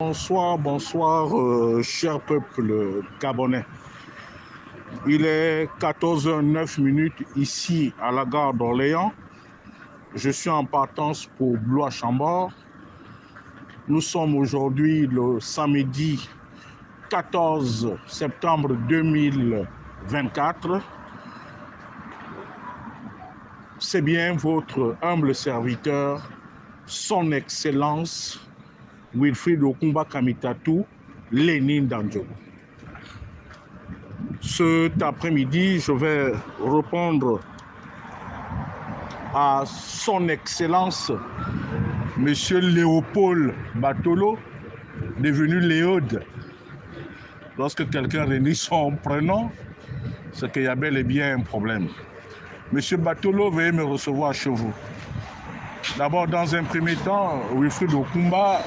Bonsoir, bonsoir, cher peuple gabonais. Il est 14h09 ici à la gare d'Orléans. Je suis en partance pour Blois-Chambord. Nous sommes aujourd'hui le samedi 14 septembre 2024. C'est bien votre humble serviteur, son Excellence Wilfried Okumba Kamitatu, Lénine Danjogo. Cet après-midi, je vais répondre à son Excellence Monsieur Léopold Batolo, devenu Léode. Lorsque quelqu'un renie son prénom, c'est qu'il y a bel et bien un problème. Monsieur Batolo, veuillez me recevoir chez vous. D'abord, dans un premier temps, Wilfried Okumba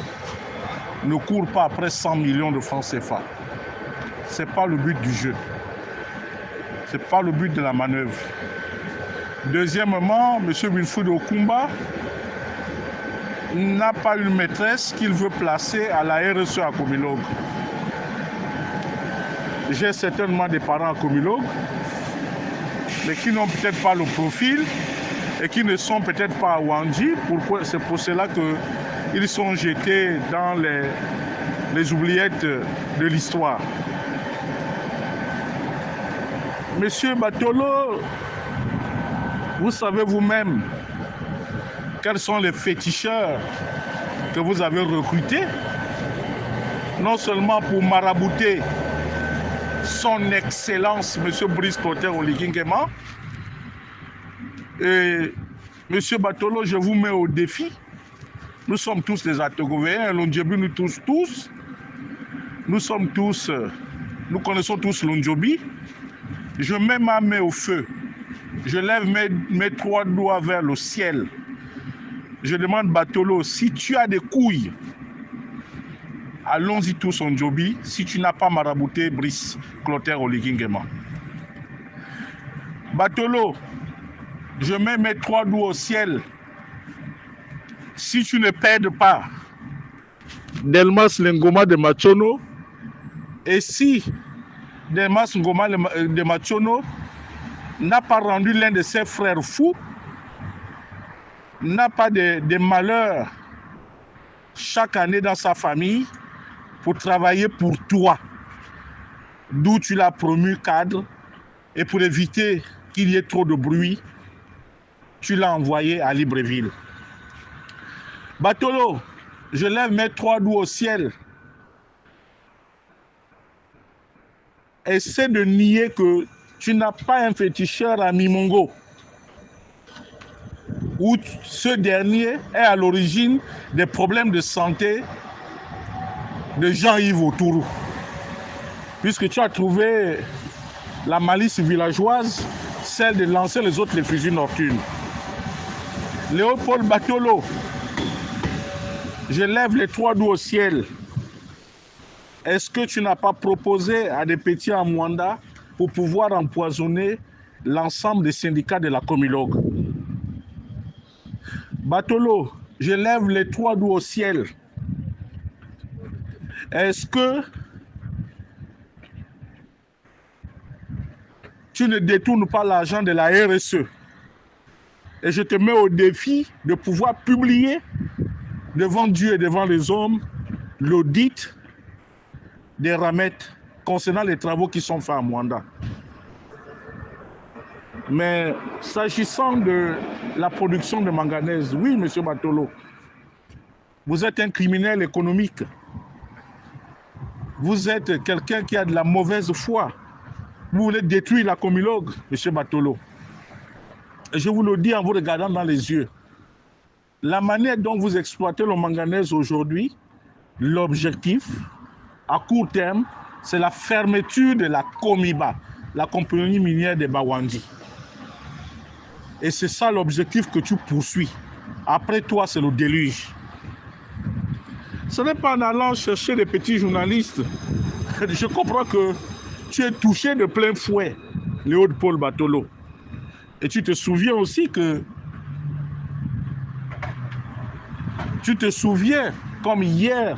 ne court pas après 100 millions de francs CFA. Ce n'est pas le but du jeu. Ce n'est pas le but de la manœuvre. Deuxièmement, M. Wilfried Okumba n'a pas une maîtresse qu'il veut placer à la RSE à Comilog. J'ai certainement des parents à Comilog, mais qui n'ont peut-être pas le profil et qui ne sont peut-être pas à Wandji. C'est pour cela qu'ils sont jetés dans les oubliettes de l'histoire. Monsieur Batolo, vous savez vous-même quels sont les féticheurs que vous avez recrutés, non seulement pour marabouter son Excellence, Monsieur Brice Clotaire Oligui-Nguema. Et Monsieur Batolo, je vous mets au défi. Nous sommes tous des Atogovéens, l'Ondjobi nous tous. Nous sommes tous, nous connaissons tous l'Ondjobi. Je mets ma main au feu. Je lève mes trois doigts vers le ciel. Je demande Batolo, si tu as des couilles, allons-y tous Ondjobi, si tu n'as pas marabouté Brice Clotaire Oligui-Nguema. Batolo, je mets mes trois doigts au ciel. Si tu ne perds pas Delmas Ngoma de Machono, et si Delmas Ngoma de Machono n'a pas rendu l'un de ses frères fous, n'a pas de malheur chaque année dans sa famille pour travailler pour toi, d'où tu l'as promu cadre, et pour éviter qu'il y ait trop de bruit, tu l'as envoyé à Libreville. Batolo, je lève mes trois doigts au ciel. Essaie de nier que tu n'as pas un féticheur à Mimongo, où ce dernier est à l'origine des problèmes de santé de Jean-Yves Autourou. Puisque tu as trouvé la malice villageoise, celle de lancer les autres les fusils nocturnes. Léopold Batolo, je lève les trois doigts au ciel. Est-ce que tu n'as pas proposé à des petits à Mwanda pour pouvoir empoisonner l'ensemble des syndicats de la Comilog? Batolo, je lève les trois doigts au ciel. Est-ce que tu ne détournes pas l'argent de la RSE? Et je te mets au défi de pouvoir publier devant Dieu et devant les hommes l'audit des ramettes concernant les travaux qui sont faits à Mwanda. Mais s'agissant de la production de manganèse, oui, monsieur Batolo, vous êtes un criminel économique. Vous êtes quelqu'un qui a de la mauvaise foi. Vous voulez détruire la Comilog, monsieur Batolo. Et je vous le dis en vous regardant dans les yeux. La manière dont vous exploitez le manganèse aujourd'hui, l'objectif, à court terme, c'est la fermeture de la Comiba, la compagnie minière de Bawandji. Et c'est ça l'objectif que tu poursuis. Après toi, c'est le déluge. Ce n'est pas en allant chercher des petits journalistes. Je comprends que tu es touché de plein fouet, Léopold Batolo. Et tu te souviens aussi que... Tu te souviens, comme hier,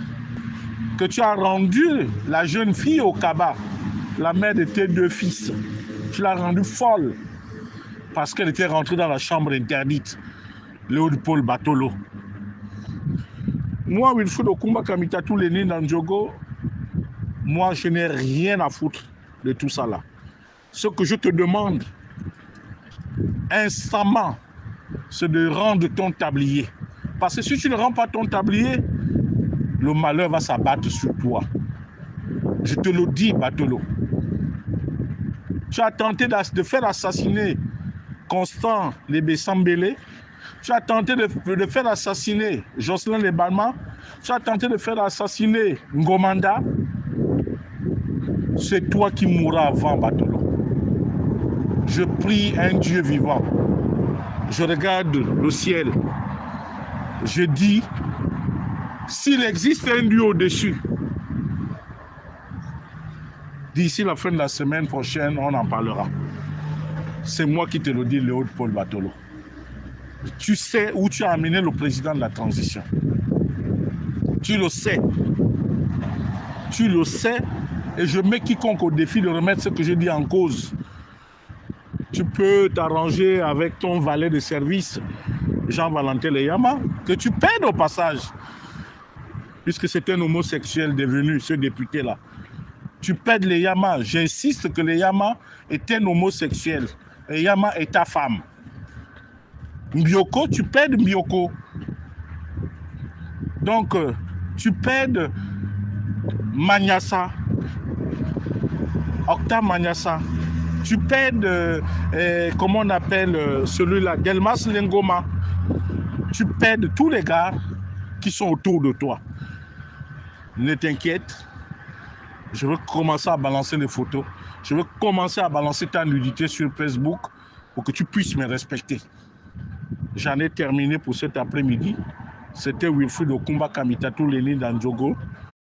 que tu as rendu la jeune fille au Kaba, la mère de tes 2 fils. Tu l'as rendue folle parce qu'elle était rentrée dans la chambre interdite, Léopold Batolo. Moi, Wilfried Okumba Kamitatou Lénine Ndjogo, moi, je n'ai rien à foutre de tout ça là. Ce que je te demande, instamment, c'est de rendre ton tablier. Parce que si tu ne rends pas ton tablier, le malheur va s'abattre sur toi. Je te le dis, Batolo. Tu as tenté de faire assassiner Constant Lebesambele. Tu as tenté de faire assassiner Jocelyn Lebalma. Tu as tenté de faire assassiner Ngomanda. C'est toi qui mourras avant, Batolo. Je prie un Dieu vivant. Je regarde le ciel. Je dis, s'il existe un Dieu au-dessus, d'ici la fin de la semaine prochaine, on en parlera. C'est moi qui te le dis, Léopold Batolo. Tu sais où tu as amené le président de la transition. Tu le sais. Tu le sais. Et je mets quiconque au défi de remettre ce que je dis en cause. Tu peux t'arranger avec ton valet de service, Jean-Valentin Leyama, que tu pèdes au passage. Puisque c'est un homosexuel devenu, ce député-là. Tu pèdes Leyama. J'insiste que Leyama est un homosexuel. Leyama est ta femme. Mbioko, tu pèdes Mbioko. Donc, tu pèdes Magnassa. Octa Magnassa. Tu pèdes, comment on appelle celui-là, Delmas Lengoma. Tu pèdes tous les gars qui sont autour de toi. Ne t'inquiète. Je vais commencer à balancer les photos. Je vais commencer à balancer ta nudité sur Facebook pour que tu puisses me respecter. J'en ai terminé pour cet après-midi. C'était Wilfried Okumba Kamitatou Lénine Ndjogo.